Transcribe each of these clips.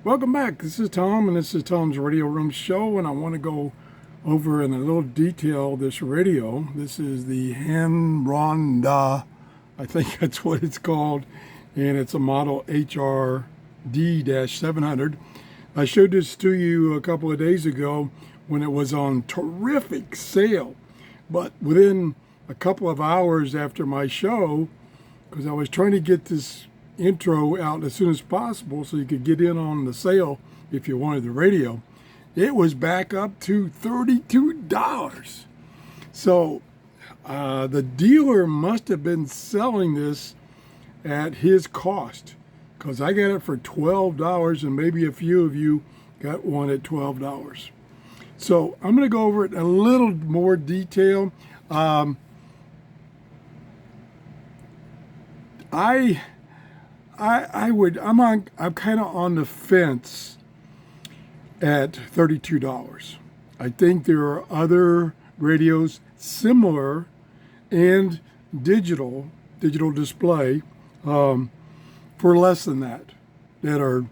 Welcome back. This is Tom, and this is Tom's Radio Room Show, and I want to go over in a little detail this radio. This is the Hanronda, I think that's what it's called, and it's a model HRD-700. I showed this to you a couple of days ago when it was on terrific sale, but within a couple of hours after my show, because I was trying to get this intro out as soon as possible so you could get in on the sale if you wanted the radio, it was back up to $32. So the dealer must have been selling this at his cost, because I got it for $12 and maybe a few of you got one at $12. So I'm going to go over it in a little more detail. I'm kind of on the fence at $32. I think there are other radios similar and digital display for less than that are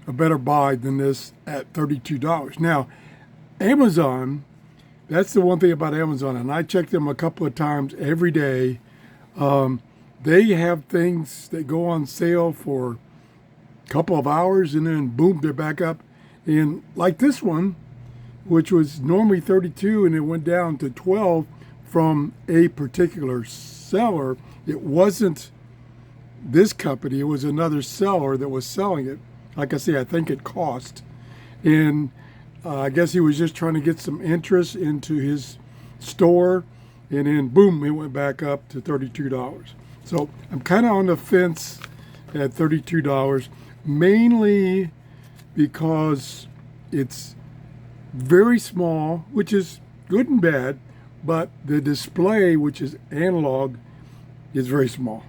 a better buy than this at $32. Now, Amazon, that's the one thing about Amazon, and I check them a couple of times every day. They have things that go on sale for a couple of hours and then boom, they're back up. And like this one, which was normally 32 and it went down to 12 from a particular seller. It wasn't this company, it was another seller that was selling it. Like I say, I think it cost. And I guess he was just trying to get some interest into his store, and then boom, it went back up to $32. So I'm kind of on the fence at $32, mainly because it's very small, which is good and bad, but the display, which is analog, is very small.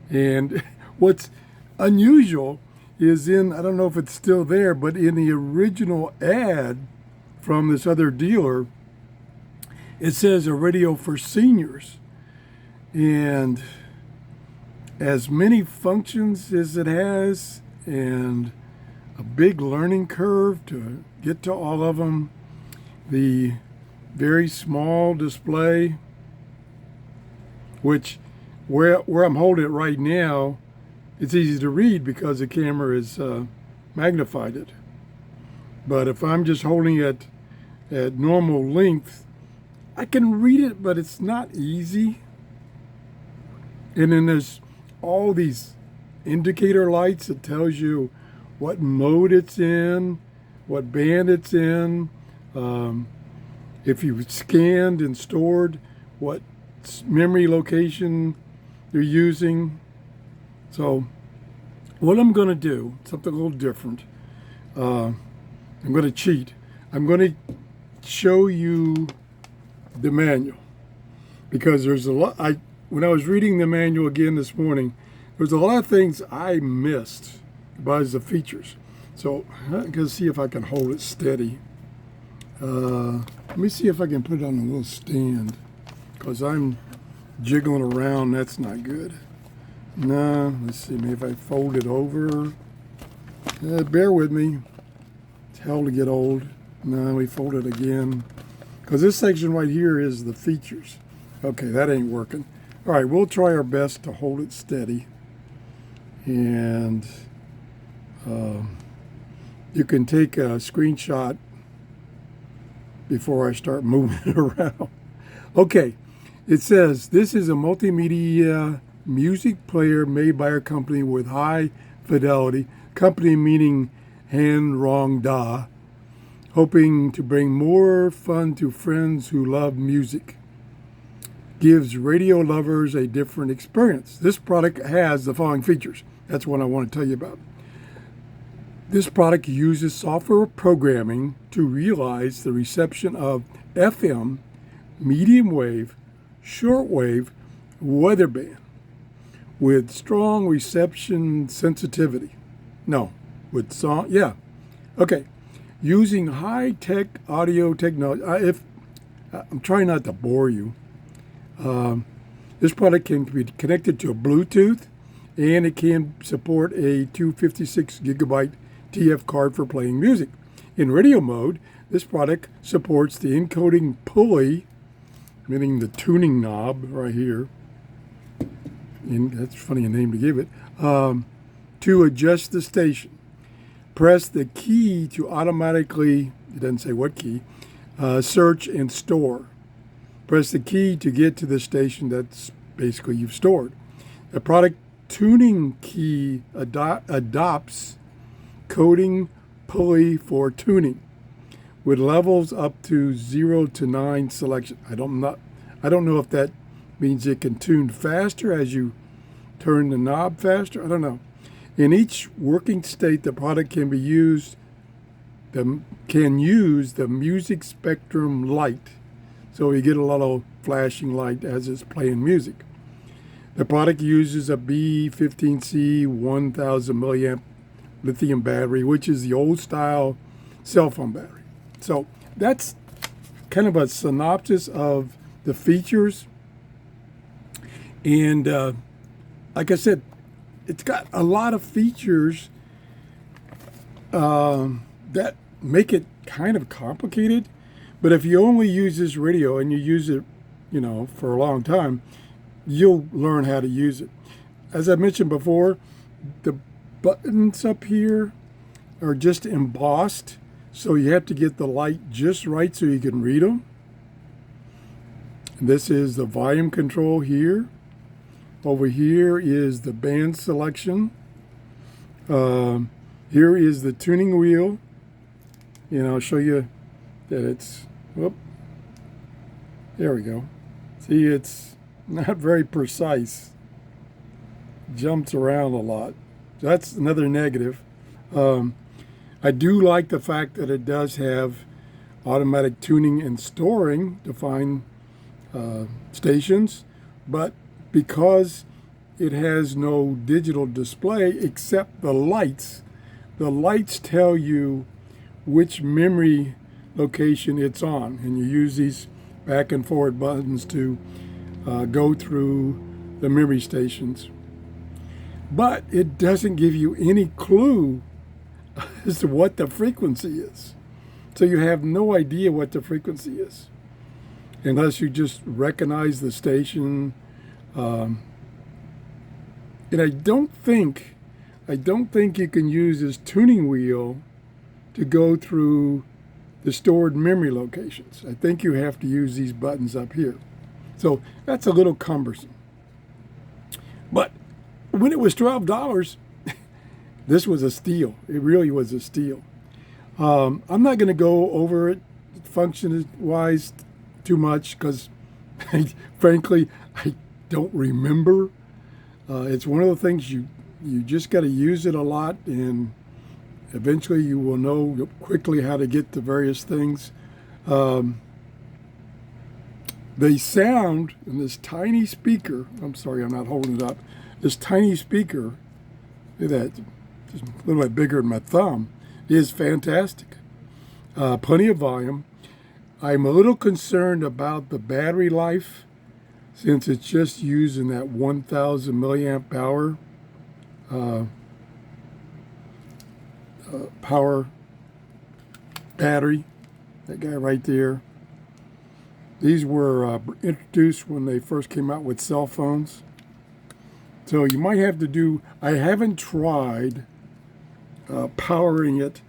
And what's unusual is I don't know if it's still there, but in the original ad from this other dealer, it says a radio for seniors. And as many functions as it has and a big learning curve to get to all of them, the very small display, which where I'm holding it right now, it's easy to read because the camera is magnified it. But if I'm just holding it at normal length, I can read it, but it's not easy. And then there's all these indicator lights that tells you what mode it's in, what band it's in, if you've scanned and stored, what memory location you're using. So what I'm going to do, something a little different, I'm going to cheat. I'm going to show you the manual, because there's a lot, when I was reading the manual again this morning, there's a lot of things I missed about the features. So I'm going to see if I can hold it steady. Let me see if I can put it on a little stand, because I'm jiggling around. That's not good. No, let's see, maybe if I fold it over. Bear with me. It's hell to get old. No, we fold it again, because this section right here is the features. Okay, that ain't working. All right, we'll try our best to hold it steady. And you can take a screenshot before I start moving it around. Okay, it says this is a multimedia music player made by a company with high fidelity, company meaning Hanronda, hoping to bring more fun to friends who love music. Gives radio lovers a different experience. This product has the following features. That's what I want to tell you about. This product uses software programming to realize the reception of FM, medium wave, shortwave, weather band with strong reception sensitivity. No, with song, yeah. Okay, using high-tech audio technology. I'm trying not to bore you. This product can be connected to a Bluetooth, and it can support a 256 gigabyte TF card for playing music. In radio mode, this product supports the encoding pulley, meaning the tuning knob right here. And that's funny a name to give it, to adjust the station. Press the key to automatically, it doesn't say what key, search and store. Press the key to get to the station that's basically you've stored. The product tuning key adopts coding pulley for tuning with levels up to 0 to 9 selection. I don't know if that means it can tune faster as you turn the knob faster. I don't know. In each working state, the product can use the music spectrum light. So you get a lot of flashing light as it's playing music. The product uses a B15C 1000 milliamp lithium battery, which is the old style cell phone battery. So that's kind of a synopsis of the features. And like I said, it's got a lot of features that make it kind of complicated. But if you only use this radio and you use it, for a long time, you'll learn how to use it. As I mentioned before, the buttons up here are just embossed, so you have to get the light just right so you can read them. This is the volume control here. Over here is the band selection. Here is the tuning wheel. And I'll show you that it's, there we go. See, it's not very precise. Jumps around a lot. That's another negative. I do like the fact that it does have automatic tuning and storing to find stations, but because it has no digital display except the lights tell you which memory location it's on, and you use these back and forward buttons to go through the memory stations. But it doesn't give you any clue as to what the frequency is. So you have no idea what the frequency is unless you just recognize the station. And I don't think you can use this tuning wheel to go through the stored memory locations. I think you have to use these buttons up here. So that's a little cumbersome. But when it was $12, this was a steal. It really was a steal. I'm not going to go over it function-wise too much because, frankly, I don't remember. It's one of the things you just got to use it a lot, and eventually you will know quickly how to get to various things. They sound in this tiny speaker. I'm sorry, I'm not holding it up. This tiny speaker, look at that, just a little bit bigger than my thumb, is fantastic. Plenty of volume. I'm a little concerned about the battery life since it's just using that 1000 milliamp hour power battery. That guy right there. These were introduced when they first came out with cell phones. So you might have to do, I haven't tried powering it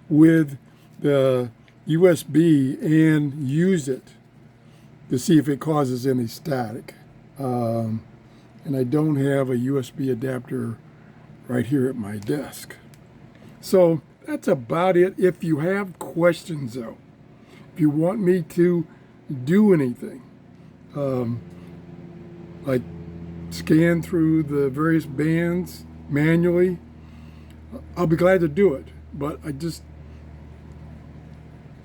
with the USB and use it to see if it causes any static. And I don't have a USB adapter right here at my desk. So that's about it. If you have questions though, if you want me to do anything, like scan through the various bands manually, I'll be glad to do it. But I just,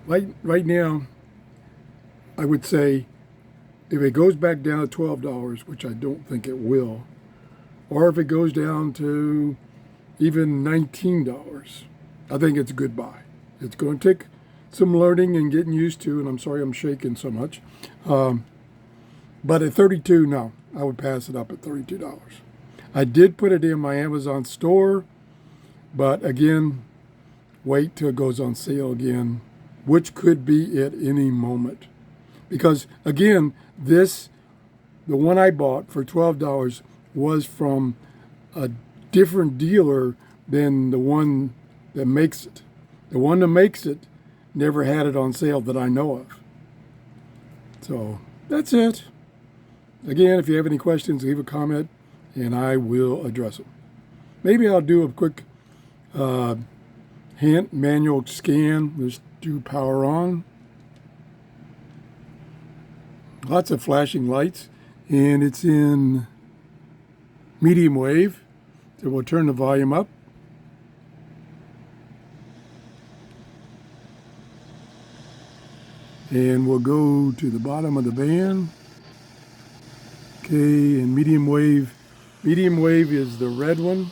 right now, I would say if it goes back down to $12, which I don't think it will, or if it goes down to even $19, I think it's goodbye. It's going to take some learning and getting used to, and I'm sorry I'm shaking so much. But at $32, no, I would pass it up at $32. I did put it in my Amazon store, but again, wait till it goes on sale again, which could be at any moment. Because again, the one I bought for $12 was from a different dealer than the one that makes it. The one that makes it never had it on sale that I know of. So that's it. Again, if you have any questions, leave a comment and I will address them. Maybe I'll do a quick hint manual scan. Let's do power on. Lots of flashing lights, and it's in medium wave. So we'll turn the volume up. And we'll go to the bottom of the band. Okay, and medium wave. Medium wave is the red one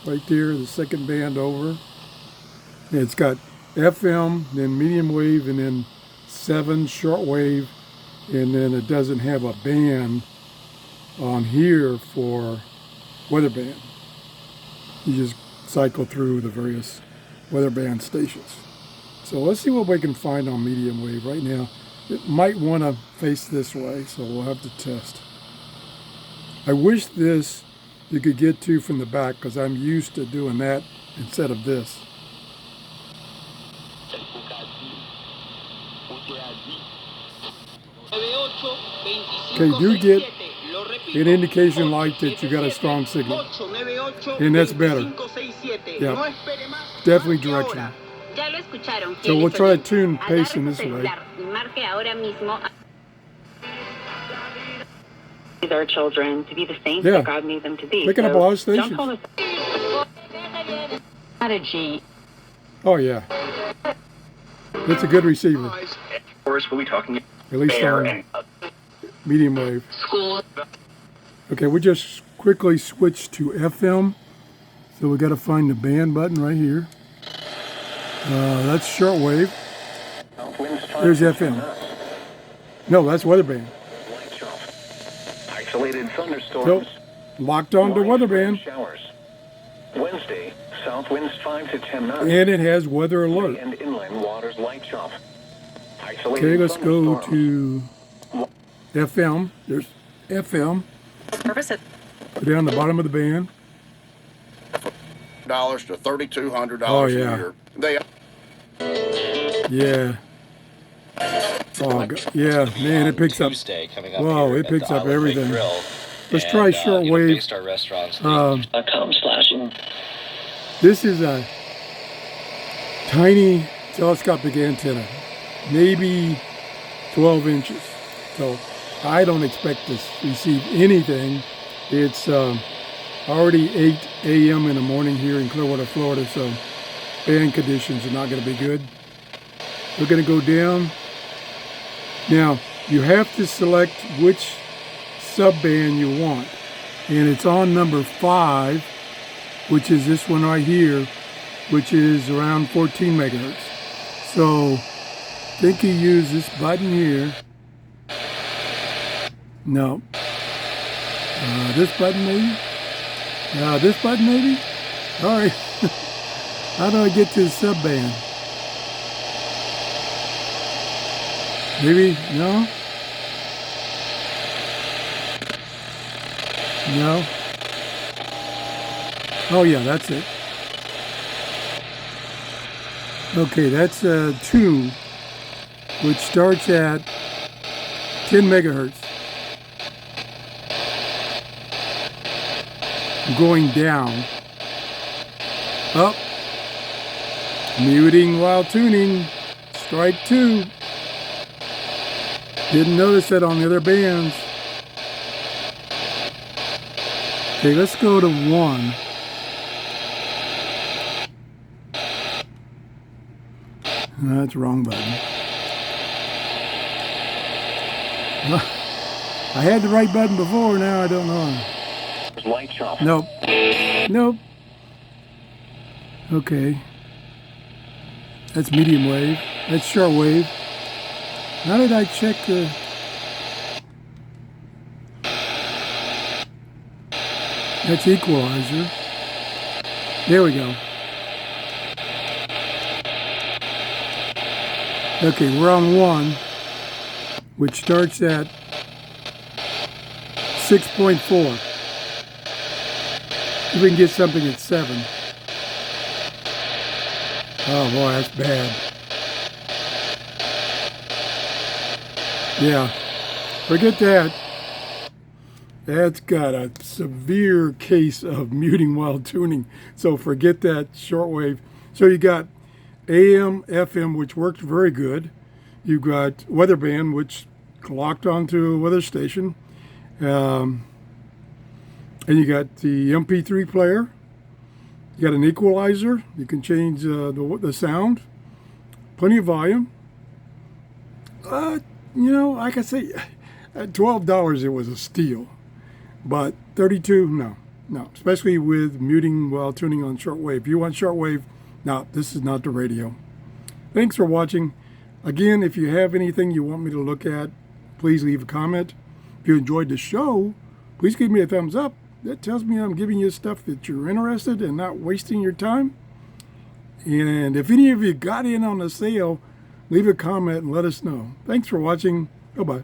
right there, the second band over. And it's got FM, then medium wave, and then 7 shortwave, and then it doesn't have a band on here for weather band. You just cycle through the various weather band stations. So let's see what we can find on medium wave right now. It might want to face this way, so we'll have to test. I wish this you could get to from the back, because I'm used to doing that instead of this. Okay, do get an indication light that you got a strong signal. And that's better. Yeah, definitely directional. So we'll try to tune pacing this way. Our children to be the saints that God made them to be. Picking up a lot of stations. Oh yeah, it's a good receiver. We'll be talking. At least on medium wave. Okay, we just quickly switched to FM. So we got to find the band button right here. That's shortwave. There's FM. No, that's weather band. Isolated thunderstorms. Nope. Locked on to weather band. Showers. Wednesday, south winds 5 to 10 knots. And it has weather alert. And inland waters light shock. Okay, let's go to FM. There's FM. Go down the bottom of the band. $1,000 to $3,200 Oh, a yeah. year. They Yeah. Oh, yeah, man, it picks up. Wow, it picks up everything. Let's try shortwave. This is a tiny telescopic antenna, maybe 12 inches. So I don't expect to receive anything. It's already 8 a.m. in the morning here in Clearwater, Florida, so band conditions are not going to be good. We're going to go down. Now, you have to select which subband you want. And it's on number 5, which is this one right here, which is around 14 megahertz. So, I think you use this button here. No. This button maybe? This button maybe? All right. How do I get to the subband? Maybe? No? No? Oh yeah, that's it. Okay, that's 2, which starts at 10 megahertz. Going down. Up. Muting while tuning. Strike 2. Didn't notice that on the other bands. Okay, let's go to 1. That's the wrong button. I had the right button before, now I don't know. Light shock. Nope. Nope. Okay. That's medium wave. That's short wave. How did I check the... That's equalizer. There we go. Okay, we're on 1, which starts at 6.4. If we can get something at 7. Oh boy, that's bad. Yeah, forget that. That's got a severe case of muting while tuning. So forget that shortwave. So you got AM, FM, which worked very good. You've got weather band, which locked onto a weather station. And you got the MP3 player. You got an equalizer. You can change the sound. Plenty of volume. You know, like I say, at $12 it was a steal. But 32, no. Especially with muting while tuning on shortwave. If you want shortwave, no, this is not the radio. Thanks for watching. Again, if you have anything you want me to look at, please leave a comment. If you enjoyed the show, please give me a thumbs up. That tells me I'm giving you stuff that you're interested in and not wasting your time. And if any of you got in on the sale, leave a comment and let us know. Thanks for watching. Bye-bye.